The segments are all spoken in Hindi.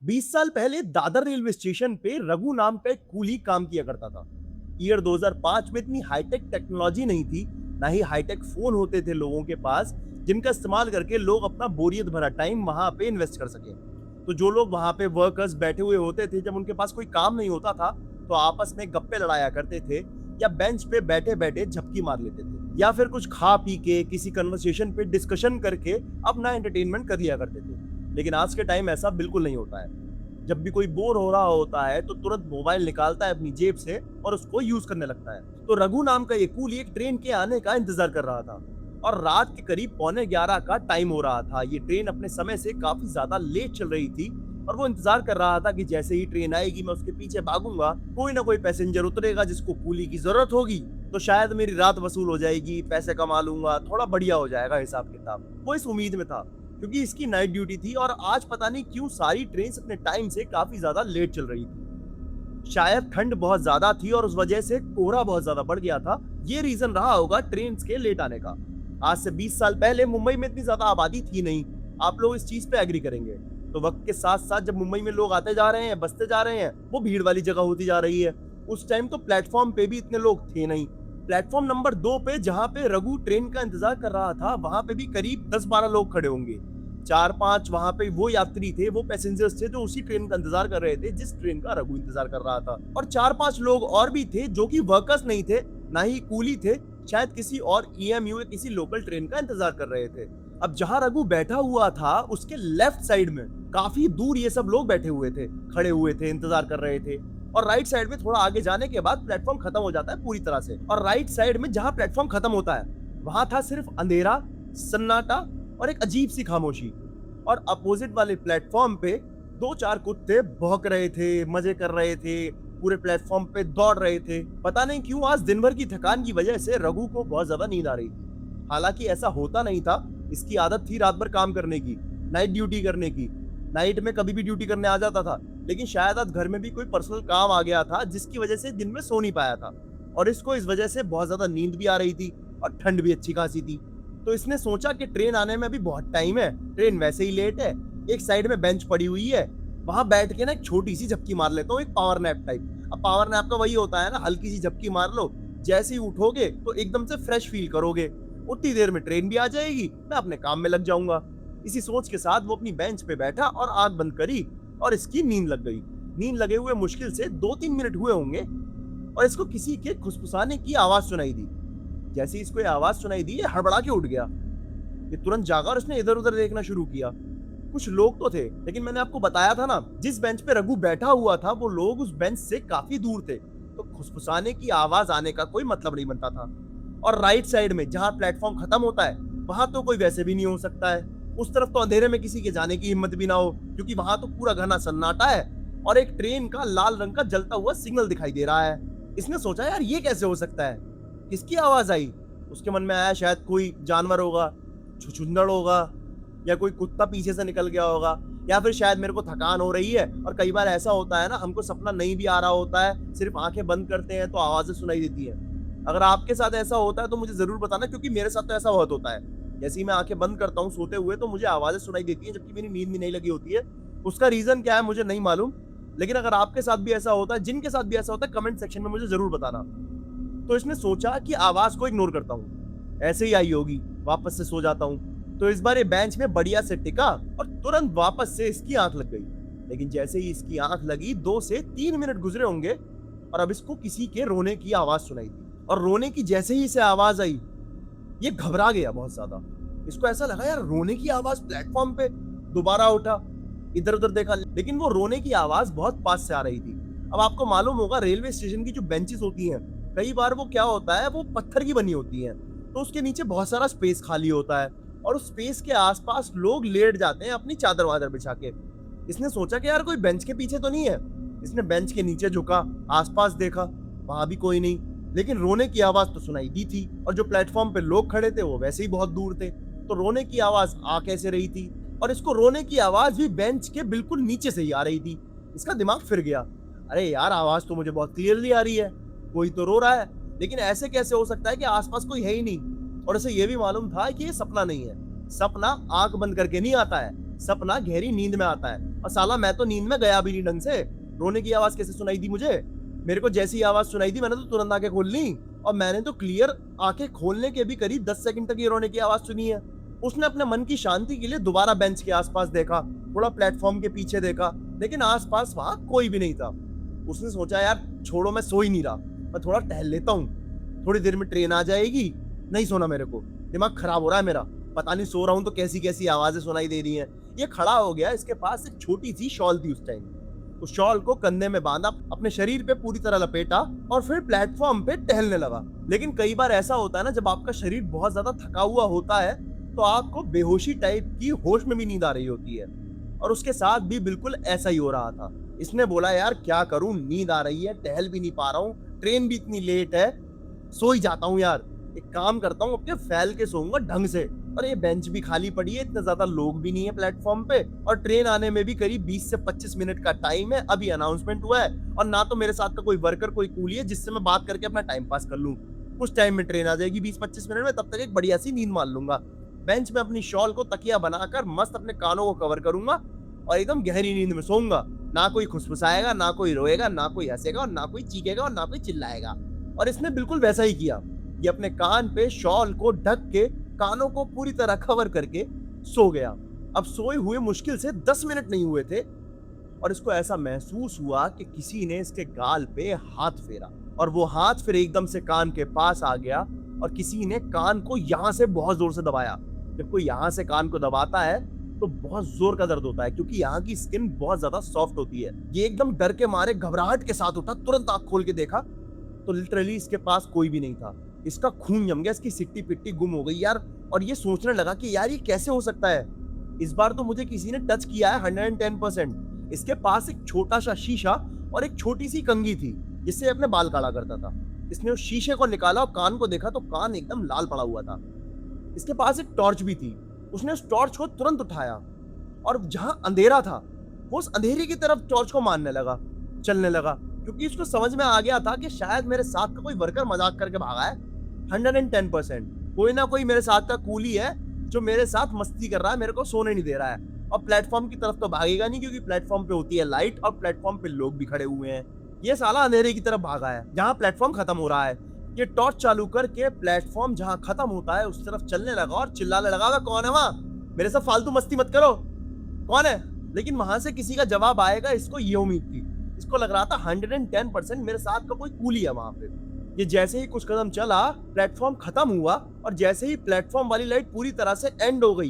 20 साल पहले दादर रेलवे स्टेशन पे रघु नाम का एक कूली काम किया करता था। ईयर 2005 में इतनी हाईटेक टेक्नोलॉजी नहीं थी, ना ही हाईटेक फोन होते थे लोगों के पास, जिनका इस्तेमाल करके लोग अपना बोरियत भरा टाइम वहां पे इन्वेस्ट कर सके। तो जो लोग वहां पे वर्कर्स बैठे हुए होते थे, जब उनके पास कोई काम नहीं होता था, तो आपस में गप्पे लड़ाया करते थे या बेंच पे बैठे बैठे झपकी मार लेते थे या फिर कुछ खा पी के किसी कन्वर्सेशन पे डिस्कशन करके अपना एंटरटेनमेंट कर लिया करते थे। लेकिन आज के टाइम ऐसा बिल्कुल नहीं होता है। जब भी कोई बोर हो रहा होता है तो तुरंत मोबाइल निकालता है अपनी जेब से और उसको यूज करने लगता है। तो रघु नाम का ये कूली एक ट्रेन के आने का इंतजार कर रहा था और रात के करीब 11:45 का टाइम हो रहा था। ये ट्रेन अपने समय से काफी ज्यादा लेट चल रही थी और वो इंतजार कर रहा था कि जैसे ही ट्रेन आएगी मैं उसके पीछे भागूंगा, कोई ना कोई पैसेंजर उतरेगा जिसको कूली की जरूरत होगी, तो शायद मेरी रात वसूल हो जाएगी, पैसे कमा लूंगा, थोड़ा बढ़िया हो जाएगा हिसाब किताब। वो इस उम्मीद में था क्योंकि इसकी नाइट ड्यूटी थी और आज पता नहीं क्यों सारी ट्रेन अपने टाइम से काफी ज्यादा लेट चल रही थी। शायद ठंड बहुत ज्यादा थी और उस वजह से कोहरा बहुत ज्यादा बढ़ गया था। ये रीजन रहा होगा ट्रेन के लेट आने का। आज से 20 साल पहले मुंबई में इतनी ज्यादा आबादी थी नहीं, आप लोग इस चीज पे एग्री करेंगे। तो वक्त के साथ साथ जब मुंबई में लोग आते जा रहे हैं, बसते जा रहे हैं, वो भीड़ वाली जगह होती जा रही है। उस टाइम तो प्लेटफॉर्म पे भी इतने लोग थे नहीं। प्लेटफॉर्म नंबर 2 पे जहाँ पे रघु ट्रेन का इंतजार कर रहा था, वहां पे भी करीब 10-12 लोग खड़े होंगे। 4-5 वहां पे वो यात्री थे, वो पैसेंजर्स थे जो उसी ट्रेन का इंतजार कर रहे थे जिस ट्रेन का रघु इंतजार कर रहा था। और 4-5 लोग और भी थे जो कि वर्कर्स नहीं थे, ना ही कूली थे, शायद किसी और ईएमयू या किसी लोकल ट्रेन का इंतजार कर रहे थे। अब जहां रघु बैठा हुआ था उसके लेफ्ट साइड में काफी दूर ये सब लोग बैठे हुए थे, खड़े हुए थे, इंतजार कर रहे थे। और राइट साइड में थोड़ा आगे जाने के बाद प्लेटफॉर्म खत्म हो जाता है पूरी तरह से। और राइट साइड में जहां प्लेटफॉर्म खत्म होता है वहां था सिर्फ अंधेरा, सन्नाटा और एक अजीब सी खामोशी। और अपोजिट वाले प्लेटफॉर्म पे 2-4 कुत्ते भौंक रहे थे, मजे कर रहे थे, पूरे प्लेटफॉर्म पे दौड़ रहे थे। पता नहीं क्यों आज दिन भर की थकान की वजह से रघु को बहुत ज्यादा नींद आ रही थी। हालांकि ऐसा होता नहीं था, इसकी आदत थी रात भर काम करने की, नाइट ड्यूटी करने की। नाइट में कभी भी ड्यूटी करने आ जाता था, लेकिन शायद आज घर में भी कोई पर्सनल काम आ गया था जिसकी वजह से दिन में सो नहीं पाया था। और इसको इस वजह से बहुत ज्यादा नींद भी आ रही थी और ठंड भी अच्छी खासी थी। तो इसने सोचा कि ट्रेन आने में अभी बहुत टाइम है, ट्रेन वैसे ही लेट है, एक साइड में बेंच पड़ी हुई है, वहां बैठ के ना एक छोटी सी झपकी मार लेता हूँ, एक पावर नैप टाइप। अब पावर नैप का वही होता है ना, हल्की सी झपकी मार लो, जैसे ही उठोगे तो एकदम से फ्रेश फील करोगे, उतनी देर में ट्रेन भी आ जाएगी, मैं अपने काम में लग जाऊंगा। इसी सोच के साथ वो अपनी बेंच पे बैठा और आंख बंद करी और इसकी नींद लग गई। नींद लगे हुए मुश्किल से 2-3 मिनट हुए होंगे और इसको किसी के खुसफुसाने की आवाज सुनाई दी। जैसे ही इसको ये आवाज सुनाई दी, ये हड़बड़ा के उठ गया। ये तुरंत जागा और इसने इधर उधर देखना शुरू किया। कुछ लोग तो थे, लेकिन मैंने आपको बताया था ना, जिस बेंच पे रघु बैठा हुआ था वो लोग उस बेंच से काफी दूर थे, तो खुसफुसाने की आवाज आने का कोई मतलब नहीं बनता था। और राइट साइड में जहां प्लेटफॉर्म खत्म होता है वहां तो कोई वैसे भी नहीं हो सकता है। उस तरफ तो अंधेरे में किसी के जाने की हिम्मत भी ना हो, क्योंकि वहां तो पूरा घना सन्नाटा है और एक ट्रेन का लाल रंग का जलता हुआ सिग्नल दिखाई दे रहा है। इसने सोचा यार ये कैसे हो सकता है, किसकी आवाज आई। उसके मन में आया शायद कोई जानवर होगा, छुछुंदड़ होगा, या कोई कुत्ता पीछे से निकल गया होगा, या फिर शायद मेरे को थकान हो रही है। और कई बार ऐसा होता है ना, हमको सपना नहीं भी आ रहा होता है, सिर्फ आंखें बंद करते हैं तो आवाजें सुनाई देती है। अगर आपके साथ ऐसा होता है तो मुझे जरूर बताना, क्योंकि मेरे साथ तो ऐसा बहुत होता है। जैसे ही मैं आंखें बंद करता हूँ सोते हुए तो मुझे आवाजें सुनाई देती हैं, जबकि मेरी नींद भी नहीं लगी होती है। उसका रीजन क्या है मुझे नहीं मालूम, लेकिन अगर आपके साथ भी ऐसा होता है, जिनके साथ भी ऐसा होता है, कमेंट सेक्शन में मुझे जरूर बताना। तो इसने सोचा कि आवाज को इग्नोर करता हूँ, ऐसे ही आई होगी, वापस से सो जाता हूँ। तो इस बार ये बेंच में बढ़िया से टिका और तुरंत वापस से इसकी आंख लग गई। लेकिन जैसे ही इसकी आंख लगी 2 से 3 मिनट गुजरे होंगे और अब इसको किसी के रोने की आवाज सुनाई दी। और रोने की जैसे ही इसे आवाज आई, ये घबरा गया बहुत ज्यादा। इसको ऐसा लगा यार रोने की आवाज प्लेटफॉर्म पे। दोबारा उठा, इधर उधर देखा, लेकिन वो रोने की आवाज बहुत पास से आ रही थी। अब आपको मालूम होगा रेलवे स्टेशन की जो बेंचेस होती हैं, कई बार वो क्या होता है, वो पत्थर की बनी होती हैं, तो उसके नीचे बहुत सारा स्पेस खाली होता है और उस स्पेस के आसपास लोग लेट जाते हैं अपनी चादर वादर बिछा के। इसने सोचा कि यार कोई बेंच के पीछे तो नहीं है। इसने बेंच के नीचे झुका, आसपास देखा, वहां भी कोई नहीं, लेकिन रोने की आवाज तो सुनाई दी थी। और जो प्लेटफॉर्म पे लोग खड़े थे वो वैसे ही बहुत दूर थे, तो रोने की आवाज आ कैसे रही थी। और इसको रोने की आवाज भी बेंच के बिल्कुल नीचे से ही आ रही थी। इसका दिमाग फिर गया, अरे यार आवाज तो मुझे बहुत क्लियरली आ रही है, कोई तो रो रहा है, लेकिन ऐसे कैसे हो सकता है कि आसपास कोई है ही नहीं। और इसे ये भी मालूम था कि ये सपना नहीं है, सपना आंख बंद करके नहीं आता है, सपना गहरी नींद में आता है और साला मैं तो नींद में गया भी नहीं ढंग से। रोने की आवाज कैसे सुनाई दी मुझे? मेरे को जैसी आवाज सुनाई दी मैंने तो तुरंत आंखें खोल ली और मैंने तो क्लियर आंखें खोलने के भी करीब 10 सेकंड तक ये रोने की आवाज सुनी है। उसने अपने मन की शांति के लिए दोबारा बेंच के आसपास देखा, थोड़ा प्लेटफॉर्म के पीछे देखा, लेकिन आसपास वहां कोई भी नहीं था। उसने सोचा यार छोड़ो, मैं सो ही नहीं रहा, मैं थोड़ा टहल लेता हूँ, थोड़ी देर में ट्रेन आ जाएगी। नहीं सोना, मेरे को दिमाग खराब हो रहा है मेरा, पता नहीं सो रहा हूँ तो कैसी कैसी आवाजें सुनाई दे रही हैं। ये खड़ा हो गया, इसके पास एक छोटी सी शॉल थी उस टाइम। उस शॉल को कंधे में बांधा, अपने शरीर पे पूरी तरह लपेटा और फिर प्लेटफॉर्म पे टहलने लगा। लेकिन कई बार ऐसा होता है ना, जब आपका शरीर बहुत ज्यादा थका हुआ होता है तो आपको बेहोशी टाइप की होश में भी नींद आ रही होती है, और उसके साथ भी बिल्कुल ऐसा ही हो रहा था। इसने बोला यार क्या करूं, नींद आ रही है, टहल भी नहीं पा रहा हूँ, ट्रेन भी इतनी लेट है, सो ही जाता हूँ यार। एक काम करता हूँ, अपने फैल के सोऊंगा ढंग से, और ये बेंच भी खाली पड़ी है, इतने ज्यादा लोग भी नहीं है प्लेटफॉर्म पे, और ट्रेन आने में भी करीब 20 से 25 मिनट का टाइम है, अभी अनाउंसमेंट हुआ है, और ना तो मेरे साथ का कोई वर्कर कोई कूली है जिससे मैं बात करके अपना टाइम पास कर लूं। उस टाइम में ट्रेन आ जाएगी 20-25 मिनट में, तब तक एक बढ़िया सी नींद मार लूंगा। बेंच में अपनी शॉल को तकिया बनाकर मस्त अपने कानों को कवर करूंगा और एकदम गहरी नींद में सोऊंगा। ना कोई खुसफुसाएगा, ना कोई रोएगा, ना कोई हंसेगा, और ना कोई चीखेगा, और ना कोई चिल्लाएगा। और इसने बिल्कुल वैसा ही किया। ये अपने कान पे शॉल को ढक के कानों को पूरी तरह कवर करके सो गया। अब सोए हुए मुश्किल से 10 मिनट नहीं हुए थे और इसको ऐसा महसूस हुआ कि किसी ने इसके गाल पे हाथ फेरा, और वो हाथ फिर एकदम से कान के पास आ गया और किसी ने कान को यहां से बहुत जोर से दबाया। जब कोई यहां से कान को दबाता है तो बहुत जोर का दर्द होता है, क्योंकि यहाँ की स्किन बहुत ज्यादा सॉफ्ट होती है। ये एकदम डर के मारे घबराहट के साथ उठा, तुरंत आंख खोल के देखा तो लिटरली इसके पास कोई भी नहीं था। इसका खून जम गया, इसकी सिट्टी पिट्टी गुम हो गई यार, और ये सोचने लगा कि यार ये कैसे हो सकता है। इस बार तो मुझे किसी ने टच किया है 110%। इसके पास एक छोटा सा शीशा और एक छोटी सी कंघी थी जिससे अपने बाल काला करता था। इसने उस शीशे को निकाला और कान को देखा तो कान एकदम लाल पड़ा हुआ था। इसके पास एक टॉर्च भी थी। उसने उस टॉर्च को तुरंत उठाया और जहां अंधेरा था वो उस अंधेरे की तरफ टॉर्च को मारने लगा, चलने लगा, क्योंकि उसको समझ में आ गया था कि शायद मेरे साथ का कोई वर्कर मजाक करके भागा है। 110% कोई ना कोई मेरे साथ का कूली है जो मेरे साथ मस्ती कर रहा है, मेरे को सोने नहीं दे रहा है। और प्लेटफॉर्म की तरफ तो भागेगा नहीं, क्योंकि प्लेटफॉर्म पे होती है लाइट और प्लेटफॉर्म पे लोग भी खड़े हुए हैं। ये साला अंधेरे की तरफ भागा है जहां प्लेटफॉर्म खत्म हो रहा है। ये टॉर्च चालू करके प्लेटफॉर्म जहां खत्म होता है उस तरफ चलने लगा और चिल्लाने लगा, कौन है वहां, मेरे साथ फालतू मस्ती मत करो, कौन है। लेकिन वहां से किसी का जवाब आएगा इसको ये उम्मीद थी। इसको लग रहा था 110% मेरे साथ का कोई कूली है वहां पे। ये जैसे ही कुछ कदम चला प्लेटफॉर्म खत्म हुआ, और जैसे ही प्लेटफॉर्म वाली लाइट पूरी तरह से एंड हो गई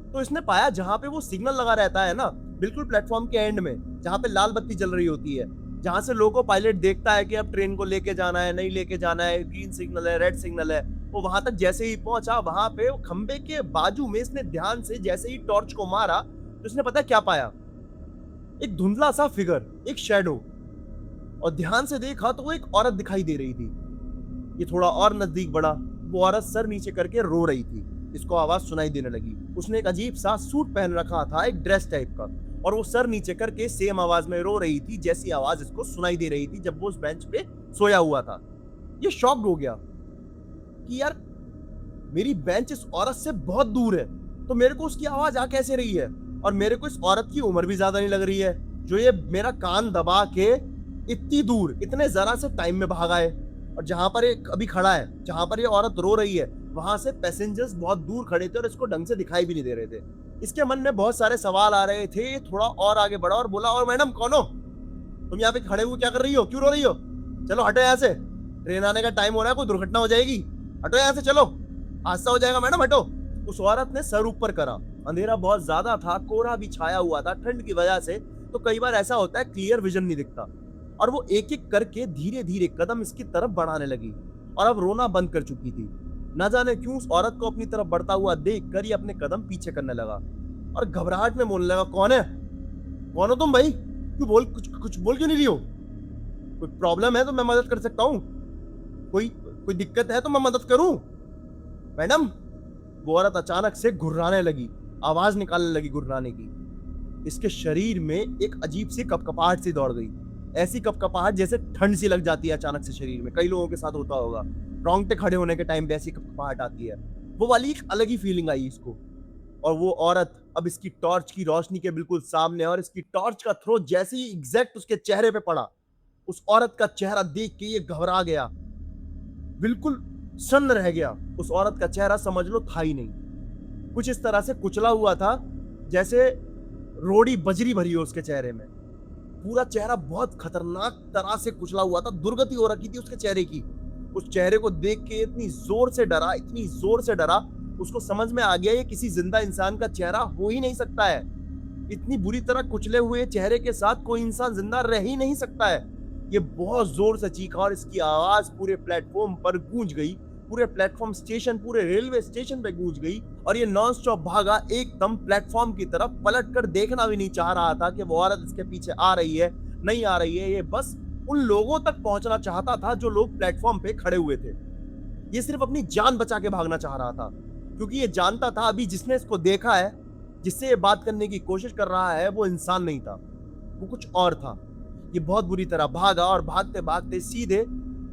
तो इसने पाया जहां पे वो सिग्नल लगा रहता है ना, बिल्कुल प्लेटफॉर्म के एंड में जहां पे लाल बत्ती जल रही होती है, जहां से लोगो पायलट देखता है कि अब ट्रेन को लेके जाना है, नहीं लेके जाना है, ग्रीन सिग्नल है, रेड सिग्नल है। वो वहां तक जैसे ही पहुंचा, वहां पे वो खंबे के बाजू में इसने ध्यान से जैसे ही टॉर्च को मारा तो इसने पता क्या पाया, एक धुंधला सा फिगर, एक शैडो। और ध्यान से देखा तो वो एक औरत दिखाई दे रही थी। ये थोड़ा और नजदीक बढ़ा, वो औरत सर नीचे करके रो रही थी। इसको आवाज सुनाई देने लगी। उसने एक अजीब सा सूट पहन रखा था, एक ड्रेस टाइप का, और वो सर नीचे करके सेम आवाज में रो रही थी जैसी आवाज इसको सुनाई दे रही थी जब वो उस बेंच पे सोया हुआ था। ये शॉक्ड हो गया कि यार मेरी बेंच इस औरत से बहुत दूर है, तो मेरे को उसकी आवाज आ कैसे रही है, और मेरे को इस औरत की उम्र भी ज्यादा नहीं लग रही है जो ये मेरा कान दबा के इतनी दूर इतने जरा से टाइम में भागा है। और जहां पर ये अभी खड़ा है, जहां पर ये औरत रो रही है, वहां से पैसेंजर्स बहुत दूर खड़े थे और इसको ढंग से दिखाई भी नहीं दे रहे थे। इसके मन में बहुत सारे सवाल आ रहे थे। ये थोड़ा और आगे बढ़ा और बोला, और मैडम कौन हो तुम, यहाँ पे खड़े हुए क्या कर रही हो, क्यों रो रही हो, चलो हटो यहाँ से, ट्रेन आने का टाइम हो रहा है, कोई दुर्घटना हो जाएगी, हटो यहाँ से, चलो हादसा हो जाएगा मैडम, हटो। उस औरत ने सर ऊपर करा। अंधेरा बहुत ज्यादा था, कोहरा भी छाया हुआ था ठंड की वजह से, तो कई बार ऐसा होता है क्लियर विजन नहीं दिखता। और वो एक एक करके धीरे धीरे कदम इसकी तरफ बढ़ाने लगी और अब रोना बंद कर चुकी थी। न जाने क्यों उस औरत को अपनी तरफ बढ़ता हुआ देख कर ये अपने कदम पीछे करने लगा और घबराहट में बोलने लगा, कौन है, कौन हो तुम भाई, क्यों बोल, कुछ बोल क्यों नहीं रही हो, कोई प्रॉब्लम है तो मैं मदद कर सकता हूँ, कोई दिक्कत है तो मैं मदद करूं मैडम। वो औरत अचानक से घुर्राने लगी, आवाज निकालने लगी घुर्राने की। इसके शरीर में एक अजीब सी कपकपाहट सी दौड़ गई, ऐसी कपकपाहट जैसे ठंड सी लग जाती है अचानक से शरीर में। कई लोगों के साथ होता होगा, रोंगटे खड़े होने के टाइम पे ऐसी कपकपाहट आती है, वो वाली एक अलग ही फीलिंग आई इसको। और वो औरत अब इसकी टॉर्च की रोशनी के बिल्कुल सामने, और इसकी टॉर्च का थ्रो जैसे ही एग्जैक्ट उसके चेहरे पे पड़ा, उस औरत का चेहरा देख के ये घबरा गया, बिल्कुल सन्न रह गया। उस औरत का चेहरा समझ लो था ही नहीं, कुछ इस तरह से कुचला हुआ था जैसे रोड़ी बजरी भरी हो उसके चेहरे में। पूरा चेहरा बहुत खतरनाक तरह से कुचला हुआ था, दुर्गति हो रखी थी उसके चेहरे की। उस चेहरे को देख के इतनी जोर से डरा, इतनी जोर से डरा, उसको समझ में आ गया ये किसी जिंदा इंसान का चेहरा हो ही नहीं सकता है। इतनी बुरी तरह कुचले हुए चेहरे के साथ कोई इंसान जिंदा रह ही नहीं सकता है। ये बहुत जोर से चीखा और इसकी आवाज पूरे प्लेटफॉर्म पर गूंज गई, पूरे प्लेटफॉर्म स्टेशन, पूरे रेलवे स्टेशन पे गूंज गई। और ये नॉन स्टॉप भागा एकदम प्लेटफॉर्म की तरफ, पलट कर देखना भी नहीं चाह रहा था कि वो औरत इसके पीछे आ रही है नहीं आ रही है। ये बस उन लोगों तक पहुंचना चाहता था जो लोग प्लेटफॉर्म पे खड़े हुए थे। ये सिर्फ अपनी जान बचा के भागना चाह रहा था, क्योंकि ये जानता था अभी जिसने इसको देखा है, जिससे ये बात करने की कोशिश कर रहा है, वो इंसान नहीं था, वो कुछ और था। ये बहुत बुरी तरह भागा और भागते भागते सीधे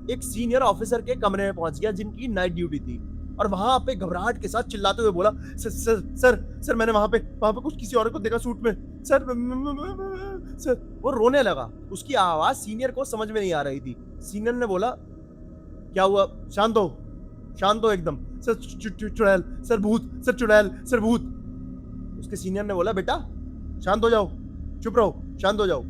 एक सीनियर ऑफिसर के कमरे में पहुंच गया जिनकी नाइट ड्यूटी थी, और वहां पे घबराहट के साथ चिल्लाते हुए बोला, सर सर सर सर मैंने वहां पे कुछ किसी औरत को देखा सूट में, सर सर। वो रोने लगा, उसकी आवाज सीनियर को समझ में नहीं आ रही थी। सीनियर ने बोला, क्या हुआ, शांत हो एकदम, सर चुड़ैल, सर भूत, सर चुड़ैल, सर भूत। उसके सीनियर ने बोला, बेटा शांत हो जाओ, चुप रहो, शांत हो जाओ।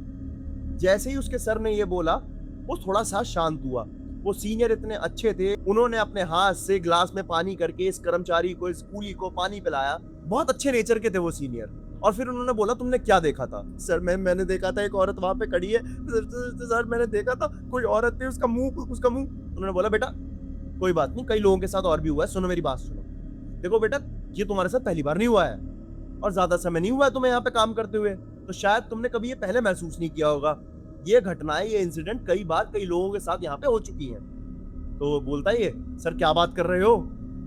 जैसे ही उसके सर ने ये बोला, वो थोड़ा सा शांत हुआ। वो सीनियर इतने अच्छे थे, उन्होंने अपने हाथ से ग्लास में पानी करके इस कर्मचारी को, इस कूली को पानी पिलाया। बहुत अच्छे नेचर के थे वो सीनियर। और फिर उन्होंने बोला, तुमने क्या देखा था? सर मैंने देखा था एक औरत वहां पे खड़ी है, सर मैंने देखा था कोई औरत थी, उसका मुंह। उन्होंने बोला, बेटा कोई बात नहीं, कई लोगों के साथ और भी हुआ है, सुनो मेरी बात सुनो। देखो बेटा, ये तुम्हारे साथ पहली बार नहीं हुआ है, और ज्यादा समय नहीं हुआ है तुम्हें यहाँ पे काम करते हुए, तो शायद तुमने कभी ये पहले महसूस नहीं किया होगा। ये घटनाएं, ये इंसिडेंट कई बार कई लोगों के साथ यहाँ पे हो चुकी हैं। तो बोलता है ये, सर क्या बात कर रहे हो?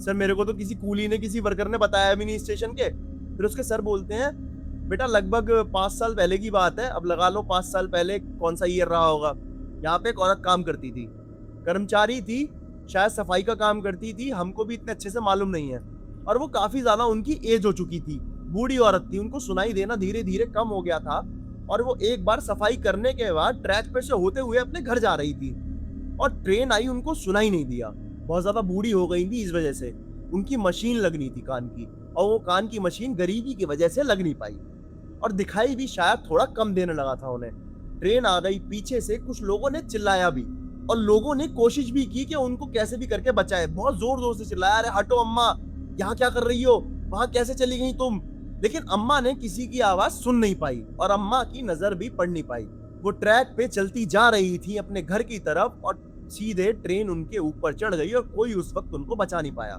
सर मेरे को तो किसी कूली ने, किसी वर्कर ने बताया मिनी स्टेशन के। फिर उसके सर बोलते हैं, बेटा लगभग 5 साल पहले की बात है, अब लगा लो 5 साल पहले कौन सा ईयर रहा होगा। यहाँ पे एक औरत काम करती थी, कर्मचारी थी, शायद सफाई का काम करती थी, हमको भी इतने अच्छे से मालूम नहीं है। और वो काफी ज्यादा उनकी एज हो चुकी थी, बूढ़ी औरत थी, उनको सुनाई देना धीरे धीरे कम हो गया था। और वो एक बार सफाई करने के बाद ट्रैक पे से होते हुए अपने घर जा रही थी, और ट्रेन आई, उनको सुनाई नहीं दिया। बहुत ज्यादा बूढ़ी हो गई थी, इस वजह से उनकी मशीन लगनी थी कान की, और वो कान की मशीन गरीबी की वजह से लग नहीं पाई, और दिखाई भी शायद थोड़ा कम देने लगा था उन्हें। ट्रेन आ गई, पीछे से कुछ लोगों ने चिल्लाया भी, और लोगों ने कोशिश भी की कि उनको कैसे भी करके बचाए। बहुत जोर जोर से चिल्लाया, अरे हटो अम्मा, यहाँ क्या कर रही हो, वहां कैसे चली गई तुम। लेकिन अम्मा ने किसी की आवाज सुन नहीं पाई, और अम्मा की नजर भी पड़ नहीं पाई। वो ट्रैक पे चलती जा रही थी अपने घर की तरफ, और सीधे ट्रेन उनके ऊपर चढ़ गई, और कोई उस वक्त उनको बचा नहीं पाया।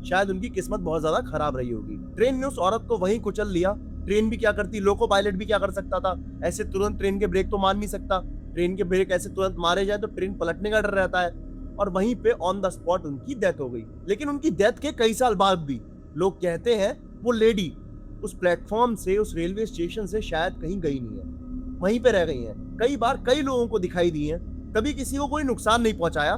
शायद उनकी किस्मत बहुत ज्यादा खराब रही होगी। ट्रेन ने उस औरत को वहीं कुचल लिया। ट्रेन भी क्या करती, लोको पायलट भी क्या कर सकता था? ऐसे तुरंत ट्रेन के ब्रेक तो मान नहीं सकता। ट्रेन के ब्रेक ऐसे तुरंत मारे जाए तो ट्रेन पलटने का डर रहता है, और वहीं पे ऑन द स्पॉट उनकी डेथ हो गई। लेकिन उनकी डेथ के कई साल बाद भी लोग कहते हैं वो लेडी उस प्लेटफॉर्म से, उस रेलवे स्टेशन से शायद कहीं गई नहीं है, वहीं पे रह गई है। कई बार कई लोगों को दिखाई दी है, कभी किसी को कोई नुकसान नहीं पहुंचाया।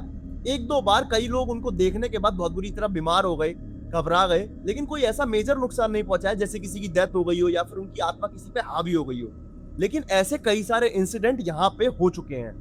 1-2 बार कई लोग उनको देखने के बाद बहुत बुरी तरह बीमार हो गए, घबरा गए, लेकिन कोई ऐसा मेजर नुकसान नहीं पहुंचाया जैसे किसी की डेथ हो गई हो या फिर उनकी आत्मा किसी पे हावी हो गई हो। लेकिन ऐसे कई सारे इंसिडेंट यहाँ पे हो चुके हैं।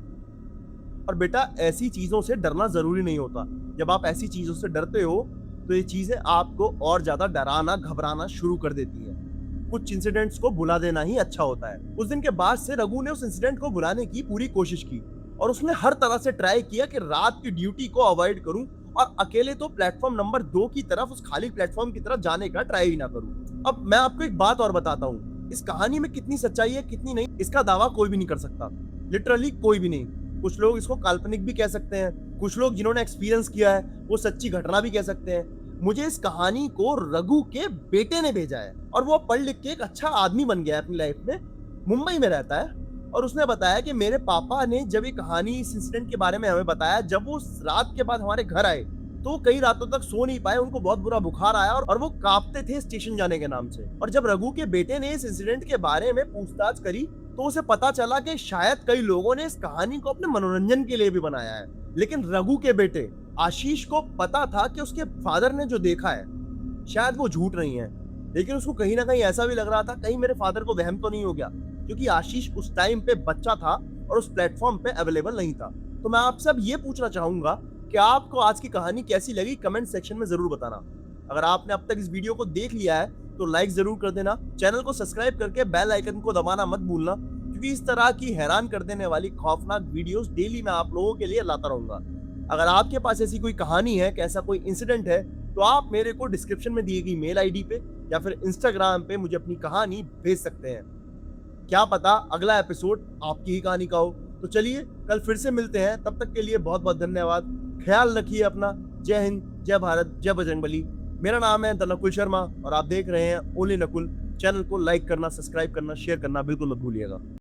और बेटा, ऐसी चीजों से डरना जरूरी नहीं होता। जब आप ऐसी चीजों से डरते हो तो ये चीजें आपको और ज्यादा डराना, घबराना शुरू कर देती है। कुछ इंसिडेंट्स को भुला देना ही अच्छा होता है। उस दिन के बाद से रघु ने उस इंसिडेंट को भुलाने की पूरी कोशिश की, और उसने हर तरह से ट्राई किया कि रात की ड्यूटी को अवॉइड करूं, और अकेले तो प्लेटफॉर्म नंबर 2 की तरफ, उस खाली प्लेटफॉर्म की तरफ जाने का ट्राई ही ना करूं। अब मैं आपको एक बात और बताता हूं, इस कहानी में कितनी सच्चाई है कितनी नहीं, इसका दावा कोई भी नहीं कर सकता, लिटरली कोई भी नहीं। कुछ लोग इसको काल्पनिक भी कह सकते हैं, कुछ लोग जिन्होंने एक्सपीरियंस किया है वो सच्ची घटना भी कह सकते हैं। मुझे इस कहानी को रघु के बेटे ने भेजा है, और वो पढ़ लिख के एक अच्छा आदमी बन गया है अपनी लाइफ में, मुंबई में रहता है। और उसने बताया कि मेरे पापा ने जब ये कहानी, इस इंसिडेंट के बारे में हमें बताया, जब वो रात के बाद हमारे घर आए तो कई रातों तक सो नहीं पाए, उनको बहुत बुरा बुखार आया, और वो कांपते थे स्टेशन जाने के नाम से। और जब रघु के बेटे ने इस इंसिडेंट के बारे में पूछताछ करी तो उसे पता चला कि शायद कई लोगों ने इस कहानी को अपने मनोरंजन के लिए भी बनाया है। लेकिन रघु के बेटे आशीष को पता था कि उसके फादर ने जो देखा है शायद वो झूठ नहीं है, लेकिन उसको कहीं ना कहीं ऐसा भी लग रहा था कहीं मेरे फादर को वहम तो नहीं हो गया, क्योंकि आशीष उस टाइम पे बच्चा था और उस प्लेटफॉर्म पे अवेलेबल नहीं था। तो मैं आपसे अब ये पूछना चाहूंगा कि आपको आज की कहानी कैसी लगी, कमेंट सेक्शन में जरूर बताना। अगर आपने अब तक इस वीडियो को देख लिया है तो लाइक जरूर कर देना, चैनल को सब्सक्राइब करके बेल आइकन को दबाना मत भूलना, क्योंकि इस तरह की हैरान कर देने वाली खौफनाक वीडियोस डेली मैं आप लोगों के लिए लाता रहूंगा। अगर आपके पास ऐसी कोई कहानी है, कैसा कोई इंसिडेंट है, तो आप मेरे को डिस्क्रिप्शन में दिए गई मेल आईडी पे या फिर इंस्टाग्राम पे मुझे अपनी कहानी भेज सकते हैं। क्या पता अगला एपिसोड आपकी ही कहानी का हो। तो चलिए कल फिर से मिलते हैं, तब तक के लिए बहुत बहुत धन्यवाद। ख्याल रखिए अपना। जय हिंद, जय भारत, जय बजरंगबली। मेरा नाम है द नकुल शर्मा और आप देख रहे हैं ओनली नकुल। चैनल को लाइक करना, सब्सक्राइब करना, शेयर करना बिल्कुल मत भूलिएगा।